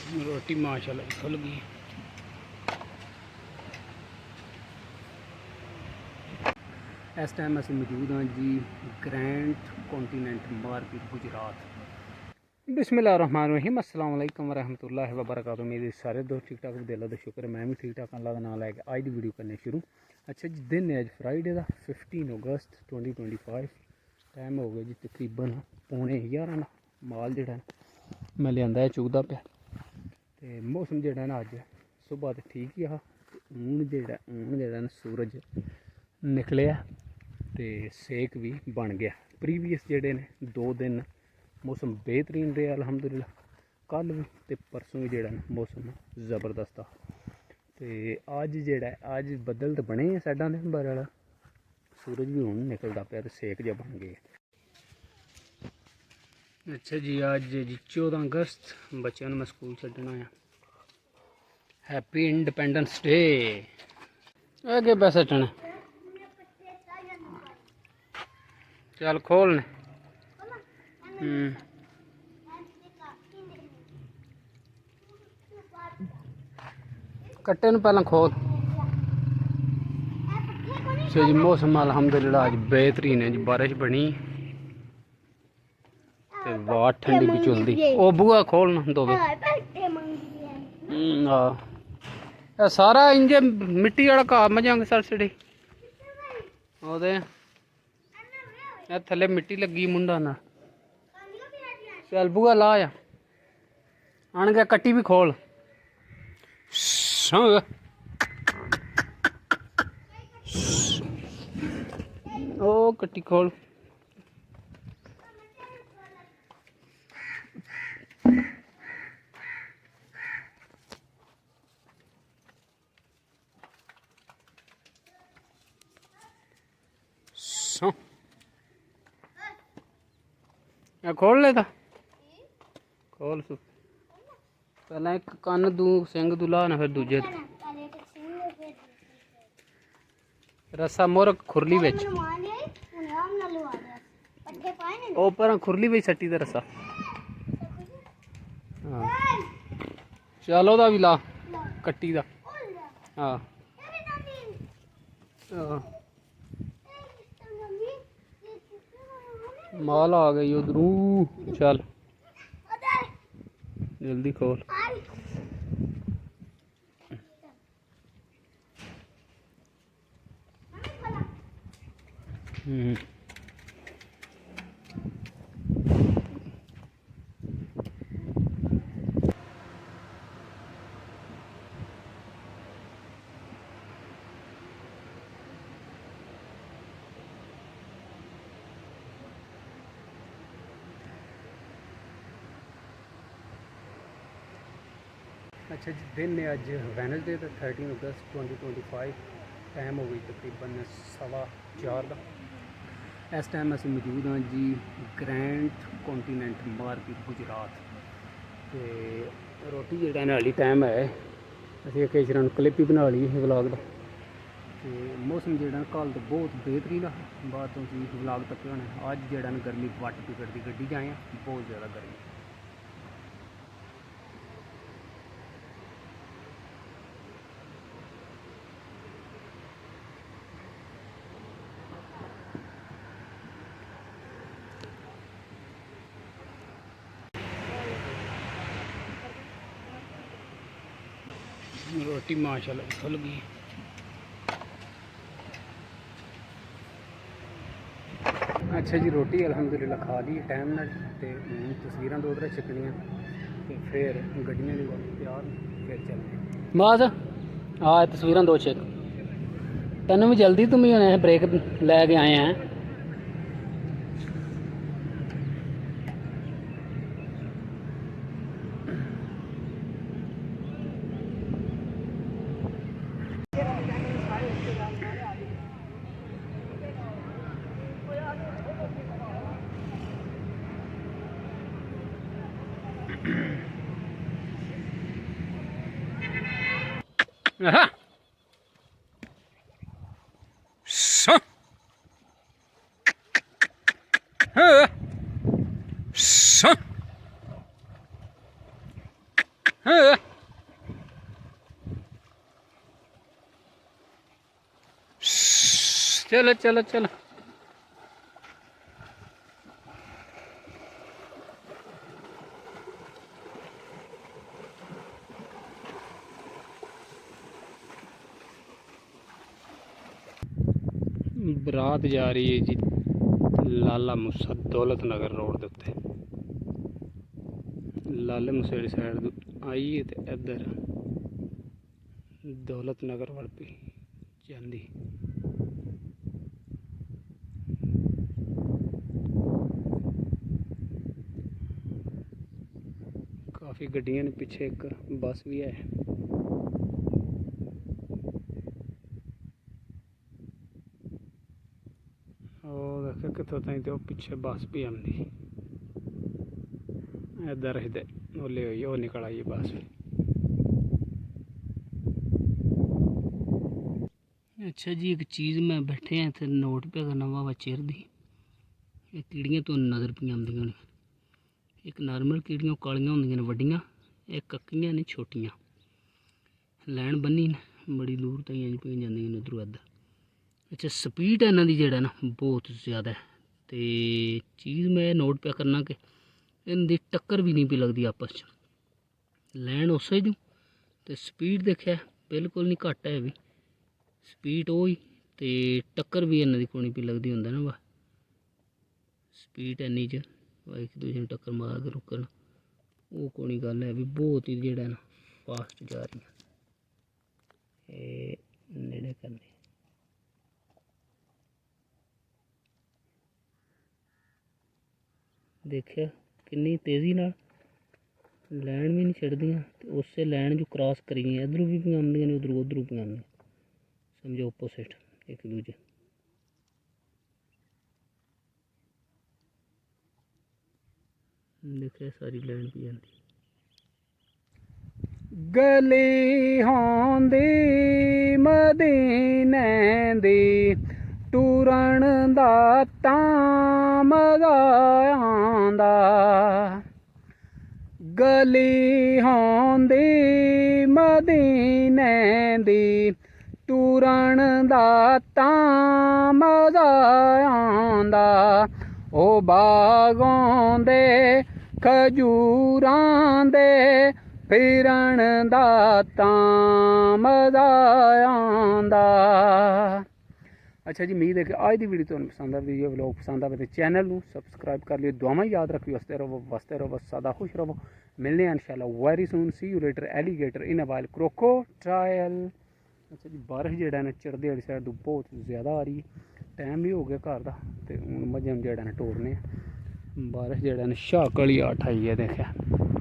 रोटी माशाल्लाह खुल गई। इस टाइम अस मौजूद हाँ जी ग्रैंड कॉन्टीनेंट मार्केट गुजरात। बिस्मिल्लाहिर्रहमानिर्रहीम, अस्सलाम वालेकुम वरहमतुल्लाहि वबरकातुहू। मेरे सारे दोस्त ठीक ठाक दिल दा शुक्र है, मैं भी ठीक ठाक अल्लाह का नाम लैके अज की वीडियो करने शुरू। अच्छा जी, दिन है अज फ्राइडे का 15 अगस्त 2025। टाइम हो गया जी तकरीबन 11:15। माल जोड़ा मैं लिया है चुगदा पाया। तो मौसम जोड़ा ना अज सुबह तो ठीक ही हा, हूँ जोड़ा सूरज निकलिया तो सेक भी बन गया। प्रीवियस जोड़े ने 2 दिन मौसम बेहतरीन रहा अलहमदुलिल्लाह। कल भी तो परसों भी जोड़ा मौसम ज़बरदस्त था। तो अज जोड़ा अज बदल तो बने हैं साइडा से पर सूरज भी हूँ निकलता पाया तो सेक जहा बन गया। अच्छा जी, अज जी 14 अगस्त बच्चों मैं स्कूल छड्डना है। Happy independence day. अगे पैसा टना चल खोल ने। कट्टे न पहला खोल। अच्छा जी, मौसम अलहमदुलिल्लाह अज बेहतरीन है जी। बारिश बनी ते वाह ठंडी भी चलती। ओ बुआ खोल ना दो सारा इंजे मिट्टी वाला घा मजांग सर छड़ी ओदे थले मिट्टी लगी मुंडा ना। चल बुआ ला आ आन गया। कट्टी भी खोल। ओ कट्टी खोल। खोल ले था खोल सु पहला एक कन्न दू सिंग दू ला ना फिर दूजे रस्सा मोर खुरली बिच पर खुरली बिच सट्टी दे रस्सा। हाँ चल ओदा भी ला कट्टी दा। हाँ माल आ गई उधरू। चल जल्दी खोल। अच्छा जी, दिन है अज वैनसडे का 13 अगस्त 2025। टाइम हो गई तकरीबन 4:15 का। इस टाइम अस मौजूद हाँ जी ग्रैंड कॉन्टीनेंट मार्केट गुजरात। तो रोटी जो हाली टाइम है अभी अकेजन क्लिप ही बना ली व्लॉग का। तो मौसम जो कल तो बहुत बेहतरीन है। बाद तो व्लॉग तक होना अज जो गर्मी वट पिकड़ती गड्डी च आए बहुत ज़्यादा गर्मी। रोटी माशाल्लाह खुल गई। अच्छा जी, रोटी अलहमदुलिल्लाह खा ली टाइम ना। तो तस्वीर 2-3 छकनियाँ तो फिर गड्डियाँ की तैयार फिर चलते बस। हाँ तस्वीर 2 छक तेन भी जल्दी तुम ही होने ब्रेक लैके आए हैं। हाँ चलो चलो चलो बरात जा रही है जी लाला मूसा दौलत नगर रोड के उत्ते लाले मूसे वाली साइड आई है तो इधर दौलत नगर वाल भी जाती काफ़ी गड्डियां ने पिछे एक बस भी है और देखो कितों ताई तो पिछे बस भी आती इधर हिदे ओले हुई वो निकल आई बस भी। अच्छा जी एक चीज़ मैं बैठे हैं इतने नोट पे करना वा चेर दी कीड़ियाँ तो नज़र पे आंदियां ने एक नॉर्मल कीड़ियाँ कालियां होंदियां ने वड्डियां एक कक्कियां ने छोटियां लैन बन्नी ने बड़ी दूर ताईं इंज पे जांदियां ने उधरों इधर। अच्छा स्पीड है इन्हां दी जेह्ड़ा ना बहुत ज़्यादा है तो चीज़ मैं नोट पे करना कि इनकी टक्कर भी नहीं पी लगती आपस च लैन उस जू तो स्पीड देखा बिल्कुल नहीं घट है भी स्पीड वो ही तो टक्कर भी इन्हों की कोई पी लगती होंगे ना वा स्पीड इन्नी च एक दूसरे टक्कर मार के रुकन वो कोई गल है भी बहुत ही जेड़ा ना फास्ट जा रही नेड़े करने देखिया कितनी तेज़ी नाल लैन भी नहीं छड्डदियां ते उस लैन जो क्रॉस करिए इधरों भी आंदियां ने उधरों भी आंदियां समझो ओपोजिट एक दूजे देखिए सारी लैन भी आती गली होंदी मदीने दी टुरन दा तां मज़ा आंदा गली होंदी मदीने दी टुरन दा तां मज़ा आंदा ओ बागों दे खजूरां दे फिरन दा तां मज़ा आंदा। अच्छा जी उम्मीद है कि आज की वीडियो तुहानूं पसंद आए वीडियो व्लॉग पसंद आए तो चैनल नूं सबसक्राइब कर लियो दुआवां याद रखियो वसते रहो सदा खुश रहो मिलने हैं इंशाल्लाह very soon see you later alligator in a while crocodile. अच्छा जी बारिश जेह्ड़ा ना चढ़दे आह्ली साइड तो बहुत ज़्यादा आ रही है टाइम भी हो गया घर का तो हूँ मझे जेह्ड़ा ना टोरने बारिश जेह्ड़ा ना शाह कली 8 आई है देखें